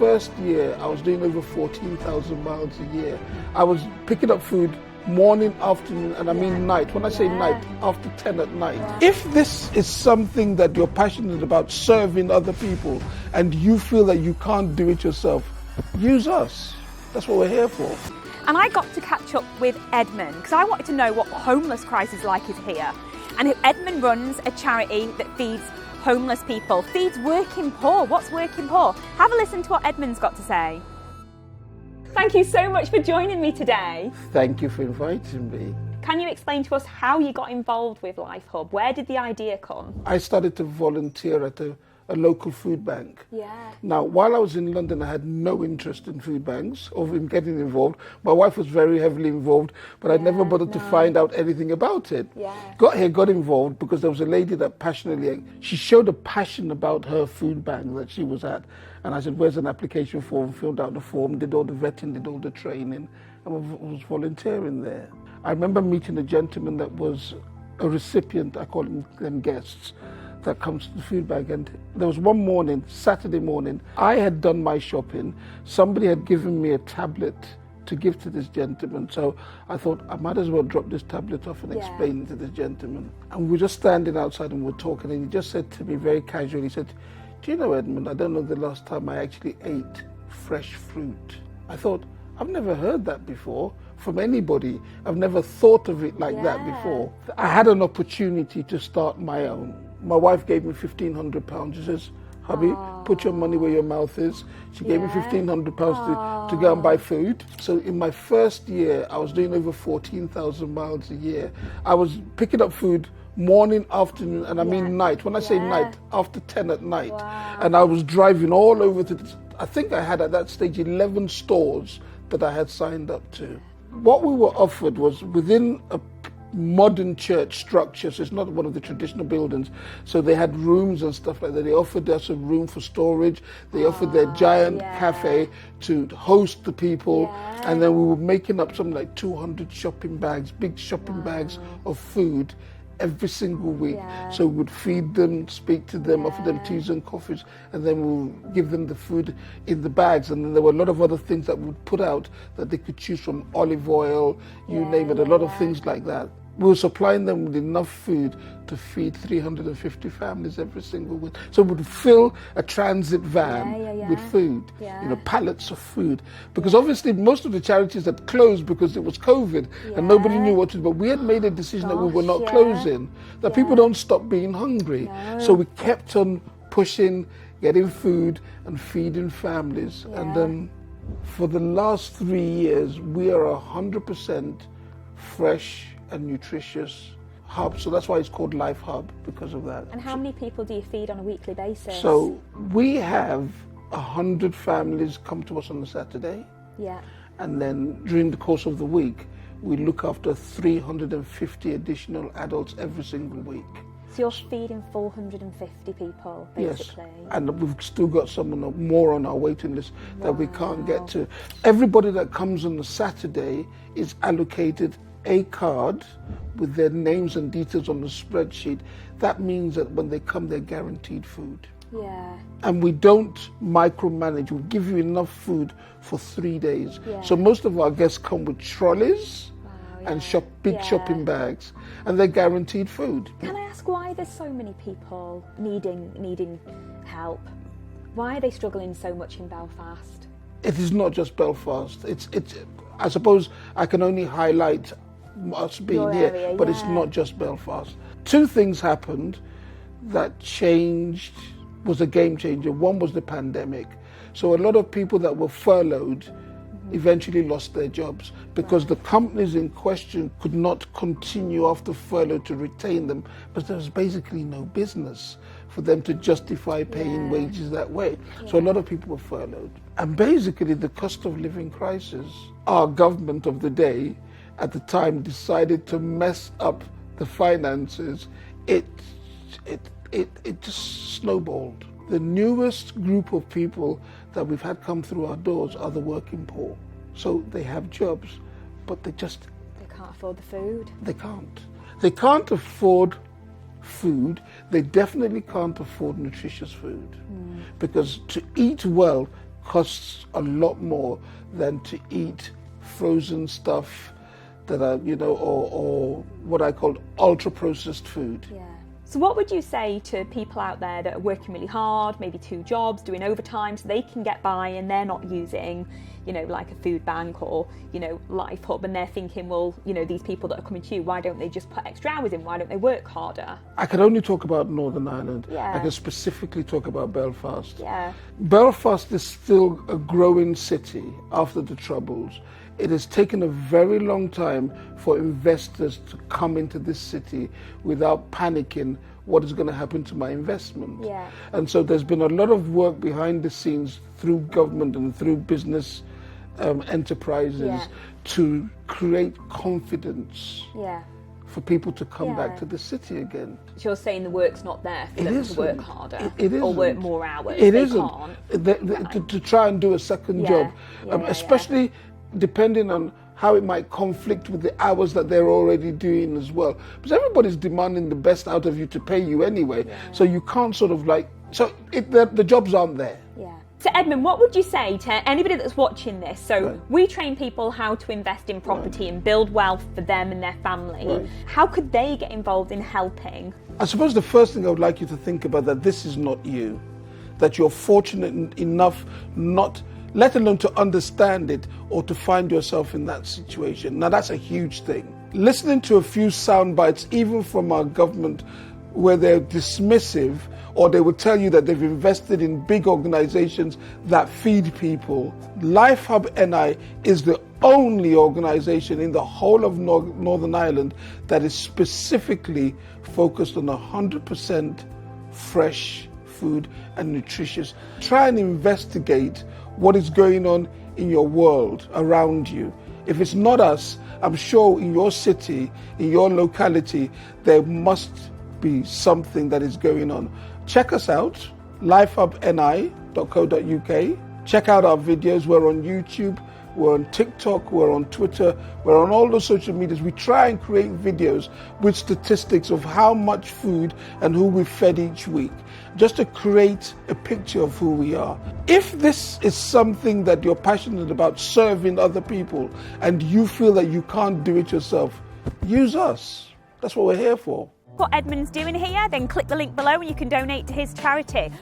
first year, I was doing over 14,000 miles a year. I was picking up food morning, afternoon, and I mean night. When I say night, after 10 at night. If this is something that you're passionate about, serving other people, and you feel that you can't do it yourself, use us. That's what we're here for. And I got to catch up with Edmund because I wanted to know what the homeless crisis like is here. And Edmund runs a charity that feeds homeless people, feeds working poor. What's working poor? Have a listen to what Edmund's got to say. Thank you so much for joining me today. Thank you for inviting me. Can you explain to us how you got involved with LlifeHub? Where did the idea come? I started to volunteer at a local food bank. Yeah. Now, while I was in London, I had no interest in food banks or in getting involved. My wife was very heavily involved, but I never bothered to find out anything about it. Yeah. Got here, got involved because there was a lady that passionately, she showed a passion about her food bank that she was at. And I said, where's an application form? Filled out the form, did all the vetting, did all the training, and was volunteering there. I remember meeting a gentleman that was a recipient, I call them guests, that comes to the food bank. And there was one morning, Saturday morning, I had done my shopping. Somebody had given me a tablet to give to this gentleman. So I thought I might as well drop this tablet off and explain it to this gentleman. And we were just standing outside and we were talking, and he just said to me very casually, he said, do you know, Edmund, I don't know the last time I actually ate fresh fruit. I thought, I've never heard that before from anybody. I've never thought of it like that before. I had an opportunity to start my own. My wife gave me £1,500. She says, hubby, put your money where your mouth is. She gave me £1,500 to go and buy food. So in my first year, I was doing over 14,000 miles a year. I was picking up food morning, afternoon, and I mean night. When I say night, after 10 at night. And I was driving all over I think I had at that stage 11 stores that I had signed up to. What we were offered was within a modern church structure, so it's not one of the traditional buildings. So they had rooms and stuff like that. They offered us a room for storage. They offered their giant cafe to host the people. And then we were making up something like 200 shopping bags, big shopping bags of food every single week. So we would feed them, speak to them, offer them teas and coffees, and then we'll give them the food in the bags. And then there were a lot of other things that we would put out that they could choose from, olive oil, you name it, a lot of things like that. We were supplying them with enough food to feed 350 families every single week. So we would fill a transit van with food, pallets of food. Because obviously most of the charities had closed because it was COVID and nobody knew what to do. But we had made a decision that we were not closing, that people don't stop being hungry. So we kept on pushing, getting food and feeding families. And for the last 3 years, we are 100% fresh and nutritious hub. So that's why it's called LlifeHub, because of that. And how many people do you feed on a weekly basis? So we have 100 families come to us on a Saturday. And then during the course of the week, we look after 350 additional adults every single week. So you're feeding 450 people, basically? Yes, and we've still got more on our waiting list that we can't get to. Everybody that comes on the Saturday is allocated a card with their names and details on the spreadsheet. That means that when they come, they're guaranteed food. And we don't micromanage. We give you enough food for 3 days. So most of our guests come with trolleys and big shopping bags, and they're guaranteed food. Can I ask why there's so many people needing help? Why are they struggling so much in Belfast? It is not just Belfast. It's. I suppose I can only highlight us being here, but it's not just Belfast. Two things happened that was a game changer. One was the pandemic. So a lot of people that were furloughed eventually lost their jobs because the companies in question could not continue after furlough to retain them, but there was basically no business for them to justify paying wages that way. So a lot of people were furloughed. And basically the cost of living crisis, our government of the day at the time decided to mess up the finances. It just snowballed. The newest group of people that we've had come through our doors are the working poor. So they have jobs, but they can't afford the food. They can't afford food. They definitely can't afford nutritious food. Because to eat well costs a lot more than to eat frozen stuff that are, or what I call ultra-processed food. Yeah. So what would you say to people out there that are working really hard, maybe 2 jobs, doing overtime, so they can get by and they're not using, like a food bank or, LlifeHub, and they're thinking, well, these people that are coming to you, why don't they just put extra hours in? Why don't they work harder? I can only talk about Northern Ireland. Yeah. I can specifically talk about Belfast. Yeah. Belfast is still a growing city after the Troubles. It has taken a very long time for investors to come into this city without panicking what is going to happen to my investment. Yeah. And so there's been a lot of work behind the scenes through government and through business enterprises to create confidence for people to come back to the city again. So you're saying the work's not there for them to work harder it or work more hours? It they isn't. Can't. To try and do a second job, especially depending on how it might conflict with the hours that they're already doing as well. Because everybody's demanding the best out of you to pay you anyway. So you can't sort of the jobs aren't there. Yeah. So Edmund, what would you say to anybody that's watching this? So we train people how to invest in property and build wealth for them and their family. How could they get involved in helping? I suppose the first thing I would like you to think about that this is not you, that you're fortunate enough not, let alone to understand it or to find yourself in that situation. Now that's a huge thing. Listening to a few sound bites, even from our government, where they're dismissive, or they will tell you that they've invested in big organizations that feed people. LlifeHub NI is the only organization in the whole of Northern Ireland that is specifically focused on 100% fresh food and nutritious. Try and investigate what is going on in your world around you. If it's not us, I'm sure in your city, in your locality, there must be something that is going on. Check us out, lifehubni.co.uk. Check out our videos. We're on YouTube, we're on TikTok, we're on Twitter, we're on all the social medias. We try and create videos with statistics of how much food and who we fed each week, just to create a picture of who we are. If this is something that you're passionate about, serving other people, and you feel that you can't do it yourself, use us. That's what we're here for. What Edmund's doing here, then click the link below and you can donate to his charity.